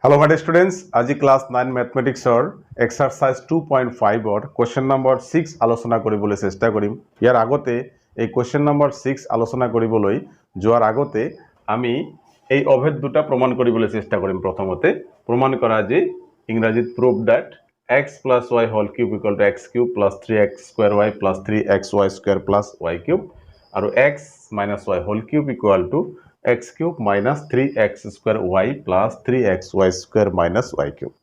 Hello my dear students, আজি class 9 mathematics exercise 2.5 question number 6 আলোচনা কৰিবলৈ চেষ্টা কৰিম। ইয়াৰ আগতে এই question number 6 আলোচনা কৰিবলৈ যোৱাৰ আগতে আমি এই অভেদ দুটা প্ৰমাণ কৰিবলৈ চেষ্টা কৰিম। প্ৰথমতে প্ৰমাণ কৰা যে ইংৰাজীত prove that x plus y whole cube equal to x cube plus 3x square y plus 3xy square plus y cube আৰু x minus y whole cube equal to x cube minus 3x square y plus 3xy square minus y cube.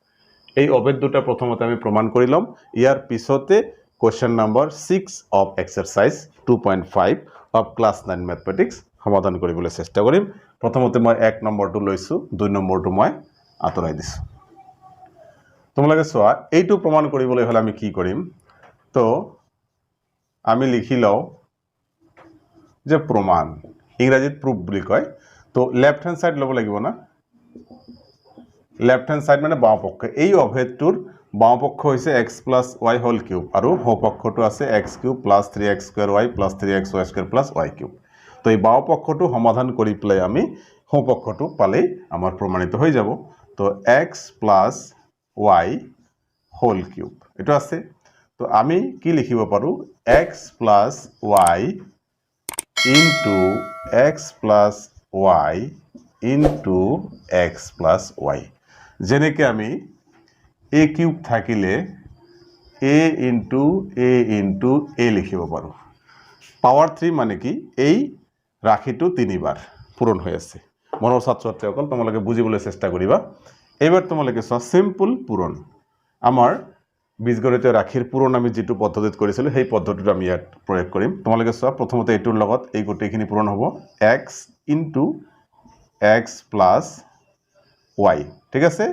এই অভেদ দুটা প্ৰথমতে আমি প্ৰমাণ কৰি লম। ইয়াৰ পিছতে question number 6 of exercise 2.5 of class 9 mathematics সমাধান কৰিবলৈ চেষ্টা কৰিম। প্ৰথমতে মই 1 নম্বৰটো লৈছো, 2 নম্বৰটো মই আঁতৰাই দিছো। তোমালোকে চোৱা, এইটো প্ৰমাণ কৰিবলৈ হলে আমি কি কৰিম? তো আমি লিখি লও যে প্ৰমাণ, ইংৰাজীত proof বুলি কয়। তো লেফট হ্যান্ড সাইড লব লাগিব না, লেফট হ্যান্ড সাইড মানে বাম পক্ষ। এই অভেদটোৰ বাম পক্ষ হৈছে x plus y whole cube আৰু সোঁ পক্ষটো আছে x cube plus 3x square y plus 3xy square plus y cube। তো এই বাম পক্ষটো সমাধান কৰি পেলাই আমি সোঁ পক্ষটো পালেই আমাৰ প্ৰমাণিত হৈ যাব। তো x plus y whole cube এটো আছে। তো আমি কি লিখিব পাৰো? x plus y into x plus y into x plus y। যেনেকে আমি a কিউব থাকিলে a into a লিখিব পাৰো। পাৱাৰ 3 মানে কি? এই ৰাশিটো তিনিবাৰ পূৰণ হৈ আছে। মনৰ ছাত্ৰ-ছাত্ৰীসকল তোমালোকে বুজিবলৈ চেষ্টা কৰিবা। এইবাৰ তোমালোকে চোৱা, সিম্পল পূৰণ। আমাৰ বীজগণিতীয় ৰাশিৰ পূৰণ আমি যেটো পদ্ধতিত কৰিছিলো সেই পদ্ধতিটো আমি ইয়াত প্ৰয়োগ কৰিম। তোমালোকে চোৱা, প্ৰথমতে এইটোৰ লগত এই গোটেইখিনি পূৰণ হ'ব x into x plus y, ঠিক আছে?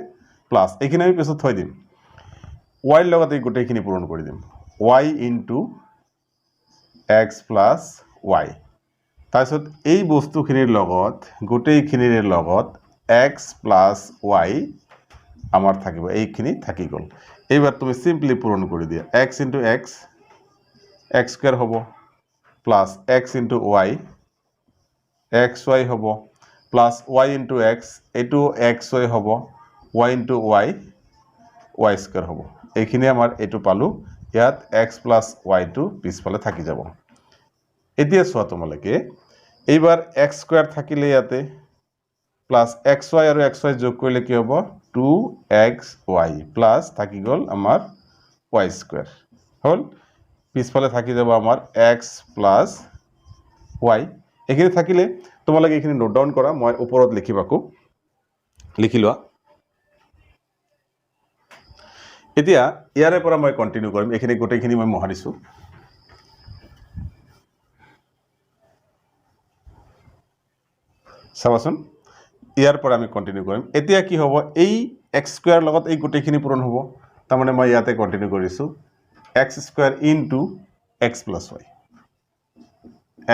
প্লাস এইখিনি আমি পিছত থৈ দিম। y ৰ লগত এই গোটেইখিনি পূৰণ কৰি দিম, y into x plus y। তাৰপিছত এই বস্তুখিনিৰ লগত গোটেইখিনিৰ লগত x plus y আমাৰ থাকিব, এইখিনি থাকি গ'ল। এইবাৰ তুমি সিম্পলি পূৰণ কৰি দিয়া, x into x x square হ'ব plus x into y xy হ'ব প্লাস y into x এটো xy হ'ব y into y y square হ'ব। এইখিনি আমাৰ এটো পালো। ইয়াত x plus y টো পিছফালে থাকি যাব। এতিয়া চোৱা তোমালোকে, এইবাৰ x স্কয়াৰ থাকিলে ইয়াতে প্লাস xy আৰু xy যোগ কৰিলে কি হ'ব? 2xy প্লাস থাকি গ'ল আমাৰ y স্কয়াৰ হল। পিছফালে থাকি যাব আমাৰ x plus y। এখিনি থাকিলে তোমালোকে এখিনি নোট ডাউন কৰা, মই ওপৰত লিখিবাকো লিখি লোৱা। এতিয়া ইয়াৰে পৰা মই কন্টিনিউ কৰিম। এখিনি গোটেইখিনি মই মহাৰিছো। চাবাচোন, ইয়াৰ পৰা আমি কন্টিনিউ কৰিম। এতিয়া কি হ'ব? এই x স্কয়াৰ লগত এই গোটেইখিনি পূৰণ হ'ব। তাৰ মানে মই ইয়াতে কন্টিনিউ কৰিছো, x square into x plus y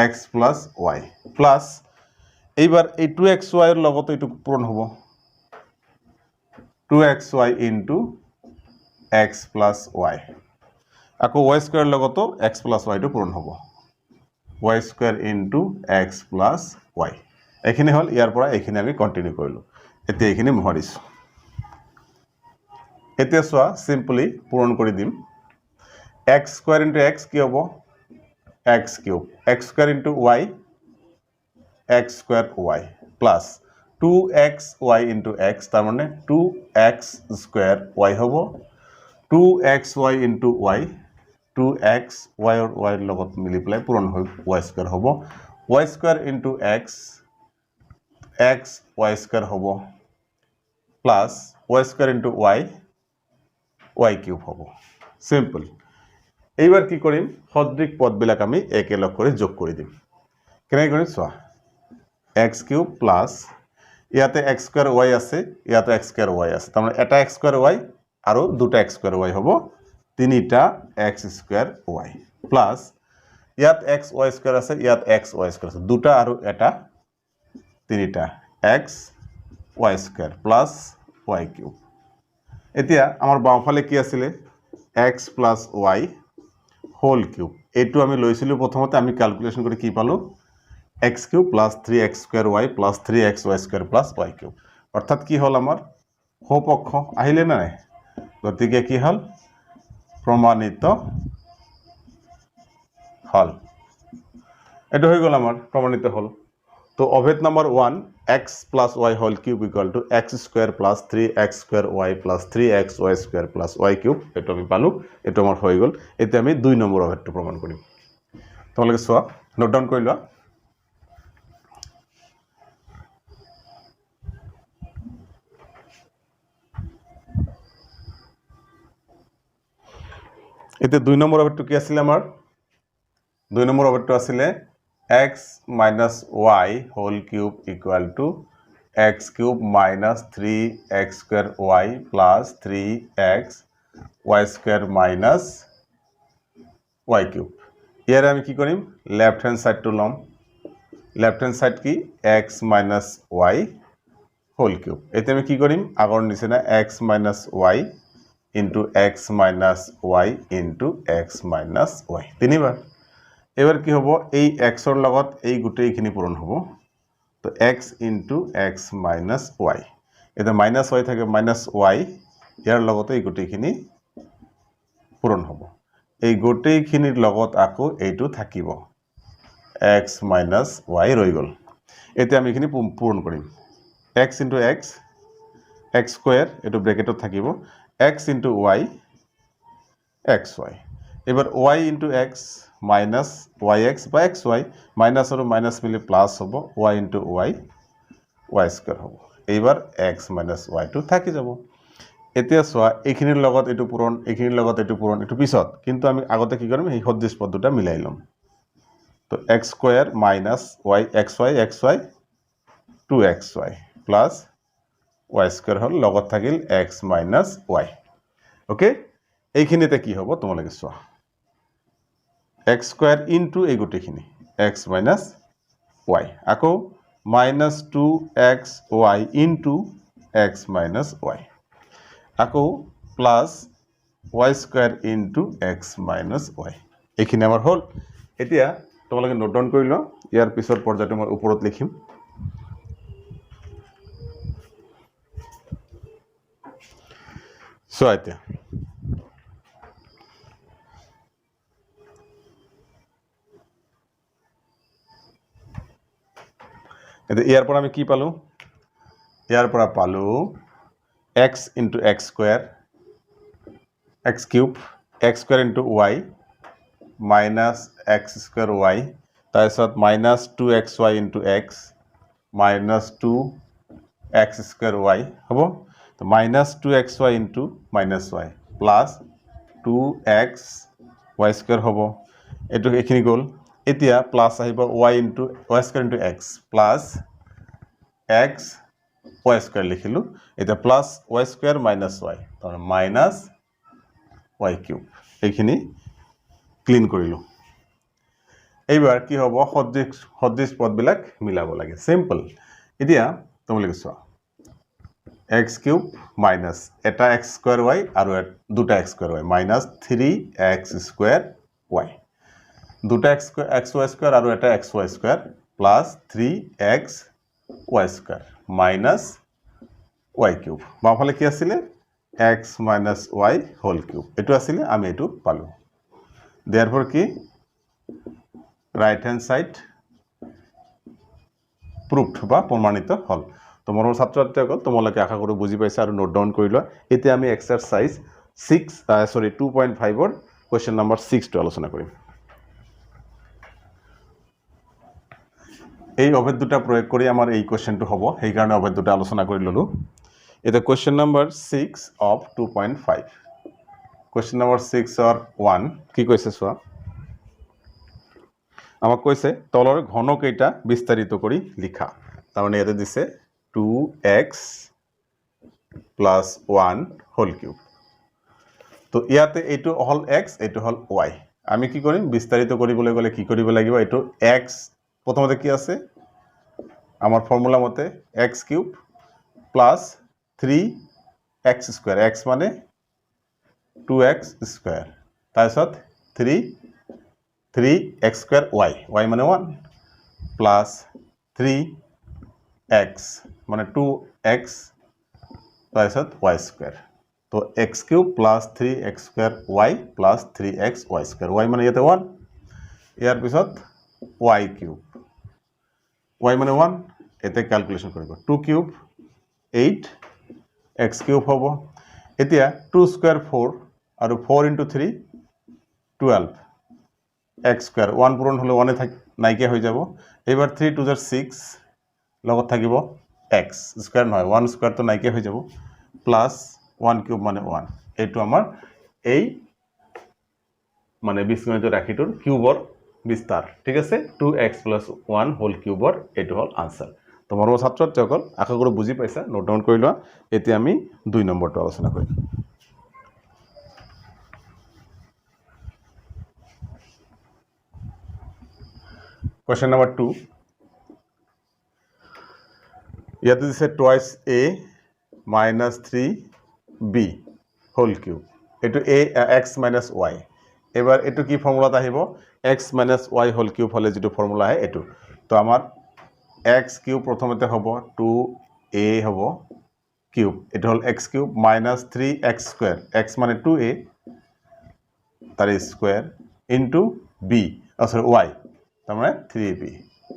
x plus y plus এইবাৰ এই 2xy ৰ লগত এইটো পূৰণ হ'ব, 2xy into x plus y। আকৌ y স্কয়াৰ লগতো x plus y টো পূৰণ হ'ব, y square into x plus y। এইখিনি হল। ইয়াৰ পৰা এইখিনি আমি কন্টিনিউ কৰিলো। এতিয়া এইখিনি মহাৰিছো। এতিয়া চোৱা, সিম্পলি পূৰণ কৰি দিম। x স্কয়ার into x কি হ'ব? x cube, x square into y x square y plus 2xy into x, তাৰ মানে 2x স্কয়ার y হ'ব, 2xy into y 2x y और y লগত মিলি পেলাই পূৰণ হৈ y স্কয়ার হ'ব, y square into x x y square হ'ব plus y square into y y cube হ'ব। সিম্পল। এইবাৰ কি কৰিম? সদৃশ পদবিলাক আমি একেলগ কৰি যোগ কৰি দিম। কেনে কৰিম চোৱা, x কিউব প্লাস ইয়াতে x স্কয়াৰ y আছে, ইয়াতে x স্কয়াৰ y আছে। তাৰ মানে এটা x স্কয়াৰ y আৰু দুটা x স্কয়ার y হ'ব, তিনিটা x স্কয়ার y প্লাস ইয়াত x y স্কয়ার আছে, ইয়াত x y স্কয়ার আছে, দুটা আৰু এটা তিনিটা x y square plus y cube. এতিয়া আমাৰ বাওঁফালে কি আছিল? x plus y whole cube। এইটো আমি লৈছিলো প্ৰথমতে, আমি ক্যালকুলেশন কৰি কি পালো? x cube plus 3x square y plus 3xy square plus y cube। অর্থাৎ কি হল আমার সোপক্ষ আহিলে না নাই গতিকে কি হল প্রমাণিত হল এটা হয়ে গেল আমার প্রমাণিত হল তো অভেদ number 1 x plus y whole cube equal to x square plus 3x square y plus 3xy square plus y cube এটা আমি পালো এটা আমার হয়ে গেল এতে আমি 2 নম্বর অভেদটো প্রমাণ করিম তোমালোকে সোয়া নোট ডাউন কৰি লোৱা এতে 2 নম্বৰ অভেদটো কি আছিল আমাৰ 2 নম্বৰ অভেদটো আছিল x minus y whole cube equal to x cube minus 3x square y plus 3x y square minus y cube ইয়ারে আমি কি করিম লেফট হ্যান্ড সাইডটো লম লেফট হ্যান্ড সাইড কি x minus y whole cube এতে আমি কি করিম আগৰ নিচিনা x minus y into x minus y into x minus y তিনিবাৰ এবাৰ কি হ'ব এই x ৰ লগত এই গুটেইখিনি পূৰণ হ'ব তো x into x minus y এটা minus y থাকে minus y ইয়াৰ লগতে এই গুটেইখিনি পূৰণ হ'ব এই গুটেইখিনিৰ লগত আকৌ এইটো থাকিব x minus y ৰৈ গল এতিয়া আমি এখিনি পূৰণ কৰিম x into x x square এটো ব্ৰ্যাকেটত থাকিব x into y xy এবাৰ y into x minus yx বা xy minus আৰু minus মিলি প্লাস হ'ব y into y y square হ'ব এইবাৰ x minus y টো থাকি যাব এতিয়া সোয়া এইখিনিৰ লগত এটো পূৰণ এইখিনিৰ লগত এটো পূৰণ এটো পিছত কিন্তু আমি আগতে কি কৰিম এই সদৃশ পদ দুটা মিলাই লম তো x square minus y xy xy 2xy plus y square হল লগত থাকিল x minus y ওকে এইখিনিতে কি হ'ব তোমালোকে সোয়া x square into এই গুটেখিনি x minus y আকৌ minus 2xy into x minus y আকৌ plus y square into x minus y এইখিনি আমাৰ হল এতিয়া তোমালোকে নোট ডাউন কৰি লও ইয়াৰ পিছৰ পৰ্যায়টো মই ওপৰত লিখিম সো এতিয়া ইয়াৰ পৰা আমি কি পালো ইয়াৰ পৰা পালো x into x square x cube x square into y minus x square y তাৰপিছত minus 2xy into x minus 2x square y হ'ব তো minus 2xy into minus y plus 2x y square হ'ব এটো এখিনি গল এতিয়া plus আহিব y into y square into x plus x y square লিখিলো এটা plus y square minus y তার minus y cube এইখিনি ক্লিন কৰিলো এইবাৰ কি হ'ব সদৃশ পদবিলাক মিলাব লাগে সিম্পল এতিয়া তোমালোকে চোৱা x cube minus এটা x square y আৰু দুটা x square y minus 3x square y দুটা xy square আৰু এটা xy square plus 3x y square minus y cube বাওফালে কি আছিল x minus y whole cube এটো আছিল আমি এটো পালো therefore কি right hand side proved বা প্ৰমাণিত হল তোমাৰ ছাত্ৰছাত্ৰীসকল তোমালোকে আশা কৰো বুজি পাইছা আৰু নোট ডাউন কৰি লোৱা এতিয়া আমি এক্সাৰসাইজ 2.5 ৰ কোশ্চেন নম্বৰ 6 টো আলোচনা কৰিম এই অভেদ দুটা প্ৰয়োগ কৰি আমাৰ এই কোশ্চেনটো হ'ব সেই কাৰণে অভেদ দুটা আলোচনা কৰি ললো এটা question number 6 of 2.5 question number 6 অৰ 1 কি কৈছে সোয়া আমাক কৈছে তলৰ ঘনকেইটা বিস্তাৰিত কৰি লিখা তাৰ মানে ইয়াতে দিছে 2x plus 1 whole cube তো ইয়াতে এইটো হল x এইটো হল y আমি কি কৰিম বিস্তাৰিত কৰিবলৈ গলে কি কৰিব লাগিব এইটো x প্ৰথমতে কি আছে আমাৰ ফৰ্মুলা মতে x cube plus 3x square x মানে 2x square তাৰপিছত 3x square y মানে 1 plus 3x মানে 2x তাৰপিছত y স্কয়াৰ তো x³ + 3x² y + 3x y square y মানে ইয়াতে 1 ইয়াৰ পিছত y³ y মানে 1 এতে ক্যালকুলেশন কৰিব 2³ 8 x³ হ'ব এতিয়া 2 স্কয়াৰ 4 আৰু 4 * 3 12 x² 1 পূৰণ হলে 1 এ নাইকিয়া হৈ যাব এবাৰ 3 * 2 = 6 লগত থাকিব x স্কয়াৰ নহয় 1 স্কয়াৰ তো নাইকিয়া হৈ যাব প্লাস 1³ মানে 1 এইটো আমাৰ এই মানে বীজগণিত ৰাশিটোৰ কিউবৰ বিস্তাৰ ঠিক আছে 2x + 1 হোল কিউবৰ এইটো হল আনসাৰ তো মোৰ ছাত্ৰসকল আশা কৰো বুজি পাইছা নোট ডাউন কৰি লোৱা এতিয়া আমি 2 নম্বৰটো আলোচনা কৰিম Question number 2 ইয়াতে দিছে twice a minus 3b whole cube এটো a x minus y এবাৰ এটো কি ফৰ্মুলাত আহিব x minus y whole cube হলে যেটো ফৰ্মুলা আহে এটো তো আমাৰ x cube প্ৰথমতে হ'ব 2a হ'ব cube এটো হল x cube minus 3x square x মানে 2a তার square into b sorry y তার মানে 3b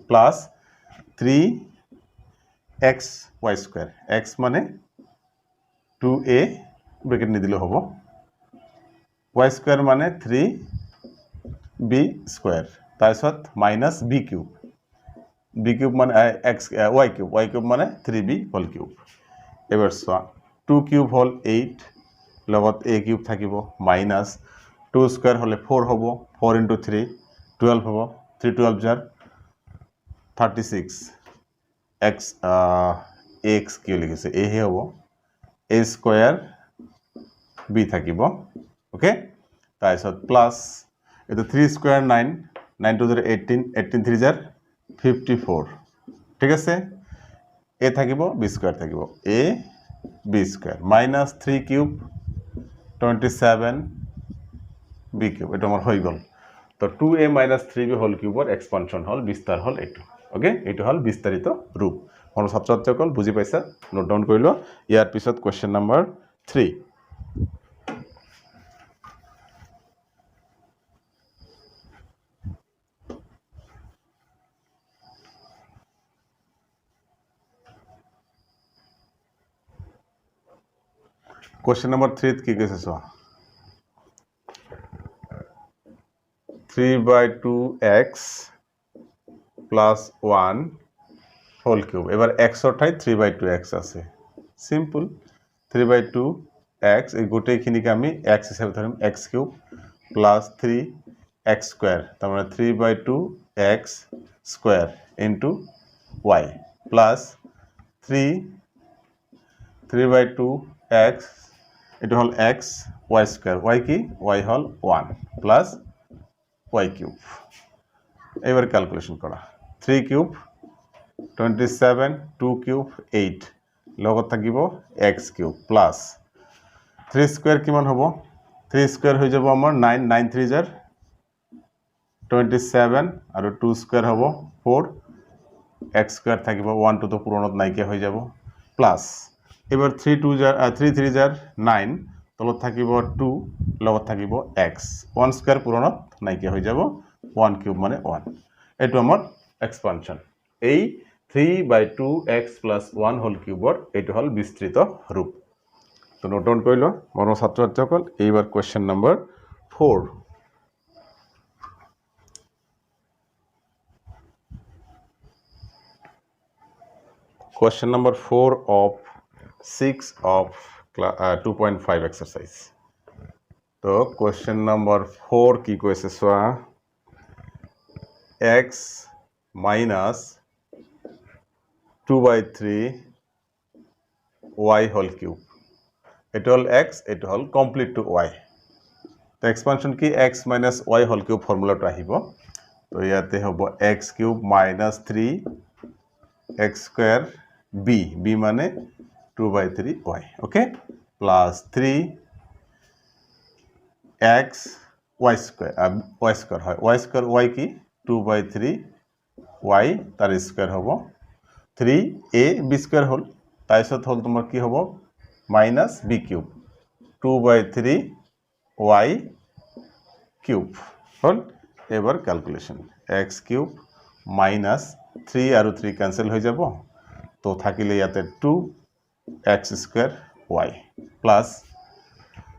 plus 3x y square x মানে 2a ব্র্যাকেট নি দিলে হবে y square মানে 3b square তারপর minus b cube মানে x y cube মানে 3b whole cube এবার সোয়া 2 cube হল 8 লগত a cube থাকিব minus 2 square হলে 4 হবো 4 into 3 12 হবো 3 12 jar 36 x x কি লিখিছে a হে হবো a square b থাকিব ওকে তাইছত প্লাস এটা 3 square 9 9 2 18 18 3 jar 54 ঠিক আছে a থাকিব b square থাকিব a b square minus 3 cube 27 b cube এটা আমার হই গল তো 2a minus 3b whole cube or expansion হল বিস্তার হল এটো ওকে এটো হল বিস্তারিত রূপ মোৰ ছাত্ৰসকল বুজি পাইছা নোট ডাউন কৰি ল ইয়াৰ পিছত কোৱেশ্চন নম্বৰ 3 কোৱেশ্চন নম্বৰ 3 কি কৈছে চোৱা 3/2x plus 1 whole cube এবার x অর ঠাই 3/2x আছে সিম্পল 3/2x এই গোটেইখিনিকে আমি x হিসাবে ধরিম x cube plus 3x square তার মানে 3/2x square into y plus 3/2x এটা হল x y square y কি y হল 1 plus y cube এবার ক্যালকুলেশন করা 3 cube 27 2 cube 8 লগত থাকিব x cube plus 3 square কিমান হ'ব 3 square হৈ যাব আমাৰ 9 9 3 jar 27 আৰু 2 square হ'ব 4 x square থাকিব 1 to তো পূৰণত নাইকিয়া হৈ যাব plus এবাৰ 3 2 jar 3 3 jar 9 তলত থাকিব 2 লগত থাকিব x 1 square পূৰণত নাইকিয়া হৈ যাব 1 cube মানে 1 এটো আমাৰ এক্সপানশন এই 3/2x + 1 whole cube এটো হল বিস্তৃত রূপ তো নোট ডাউন কৰি ল মোৰ ছাত্ৰসকল এইবাৰ question number 4 Question number 4 of 6 of 2.5 exercise. So question number 4 কি কৈছে সোয়া x minus 2/3 y whole cube. It all x, it all complete to y. The expansion কি x minus y whole cube formula to আহিব তো ইয়াতে হ'ব x cube minus 3 x square b b মানে 2/3 y okay plus 3 x y square হয় y square y কি 2/3 y তার square হবো 3 a b square হল তাইছত হল তোমার কি হবো minus B cube 2/3 y cube হল এবার ক্যালকুলেশন x কিউব মাইনাস 3 আৰু 3 ক্যান্সেল হৈ যাব তো থাকিলে ইয়াতে 2x স্কয়ার y প্লাস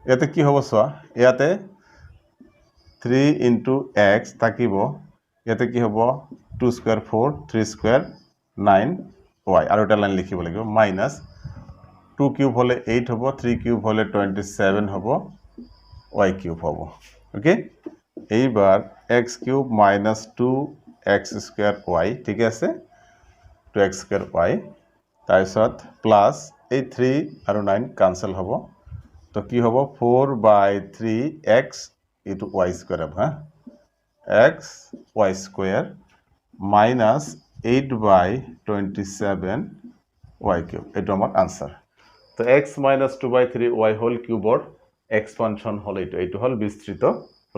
ইয়াতে কি হ'ব সোয়া ইয়াতে 3 into x থাকিব ইয়াতে কি হ'ব 2 স্কয়ার 4 3 স্কয়ার 9 y আৰু এটা লাইন লিখিব লাগিব মাইনাস 2 কিউব হলে 8 হ'ব 3 কিউব হলে 27 হ'ব y কিউব হ'ব ওকে এইবার x cube minus 2x square y ঠিক আছে 2x স্কয়ার y তাৰপিছত প্লাস এই 3 আৰু 9 ক্যান্সেল হ'ব তো কি হ'ব 4/3x into y স্কয়ার হ'ব হ্যাঁ x y square minus 8/27 y cube এটা আমার আনসার তো x minus 2/3 y হোল কিউবর এক্সপানশন হল এইটো হল বিস্তৃত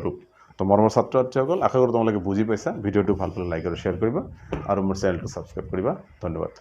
রূপ তো মৰমৰ ছাত্ৰ ছাত্ৰীসকল আশা কৰোঁ তোমালোকে বুজি পাইছা ভিডিওটো ভাল পালে লাইক আৰু শেয়াৰ কৰিবা আৰু মোৰ চেনেলটো সাবস্ক্ৰাইব কৰিবা ধন্যবাদ